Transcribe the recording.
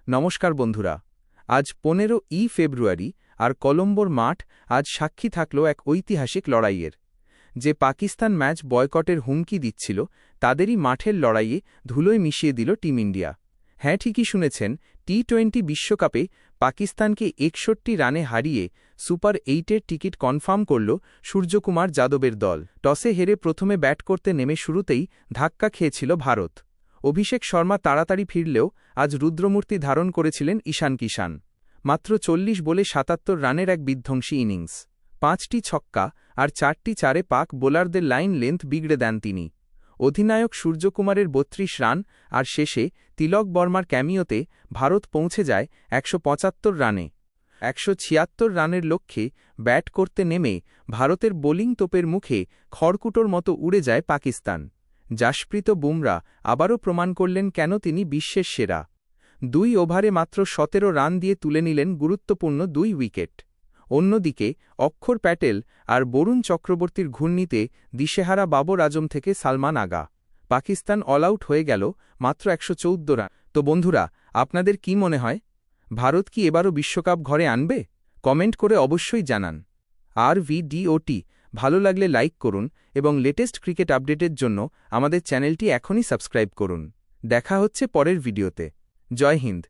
নমস্কার বন্ধুরা। আজ 15 ফেব্রুয়ারি আর কলম্বোর মাঠ আজ সাক্ষী থাকল এক ঐতিহাসিক লড়াইয়ের। যে পাকিস্তান ম্যাচ বয়কটের হুমকি দিচ্ছিল তাদেরই মাঠের লড়াইয়ে ধুলোয় মিশিয়ে দিল টিম ইন্ডিয়া। হ্যাঁ, ঠিকই শুনেছেন, টি-20 বিশ্বকাপে পাকিস্তানকে 61 রানে হারিয়ে সুপার 8-এর টিকিট কনফার্ম করল সূর্যকুমার যাদবের দল। টসে হেরে প্রথমে ব্যাট করতে নেমে শুরুতেই ধাক্কা খেয়েছিল ভারত। অভিষেক শর্মা তাড়াতাড়ি ফিরলেও আজ রুদ্রমূর্তি ধারণ করেছিলেন ঈশান কিষান। মাত্র 40 বলে 77 রানের এক বিধ্বংসী ইনিংস, 5টি ছক্কা আর 4টি চারে পাক বোলারদের লাইন লেন্থ বিগড়ে দেন তিনি। অধিনায়ক সূর্যকুমারের 32 রান আর শেষে তিলক বর্মার ক্যামিওতে ভারত পৌঁছে যায় 175 রানে। 176 রানের লক্ষ্যে ব্যাট করতে নেমে ভারতের বোলিং তোপের মুখে খড়কুটোর মতো উড়ে যায় পাকিস্তান। জাসপ্রীত বুমরা আবারও প্রমাণ করলেন কেন তিনি বিশ্বের সেরা। 2 ওভারে মাত্র 17 রান দিয়ে তুলে নিলেন গুরুত্বপূর্ণ 2 উইকেট। অন্যদিকে অক্ষর প্যাটেল আর বরুণ চক্রবর্তীর ঘূর্ণিতে দিশেহারা বাবর আজম থেকে সালমান আগা। পাকিস্তান অল আউট হয়ে গেল মাত্র 114 রান। তো বন্ধুরা, আপনাদের কি মনে হয়, ভারত কি এবারও বিশ্বকাপ ঘরে আনবে? কমেন্ট করে অবশ্যই জানান। আর ভিডিওটি ভালো লাগলে লাইক করুন এবং লেটেস্ট ক্রিকেট আপডেটের জন্য আমাদের চ্যানেলটি এখনই সাবস্ক্রাইব করুন। দেখা হচ্ছে পরের ভিডিওতে। জয় হিন্দ।